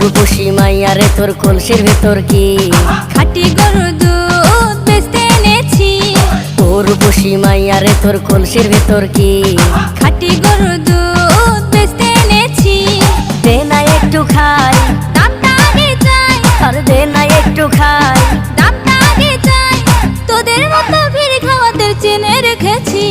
রূপসী মাইয়া রে তোর কলসির ভেতর কি খাঁটি গরুর দুধ বেচতে এনেছি। ও রূপসী মাইয়া রে তোর কলসির ভেতর কি খাঁটি গরুর দুধ বেচতে এনেছি। দে না একটু খাই, দামটা আগে চাই, আর দে না একটু খাই। দামটা আগে চাই। তোদের মতো ভিড় খাওয়াদের চেনে রেখেছি।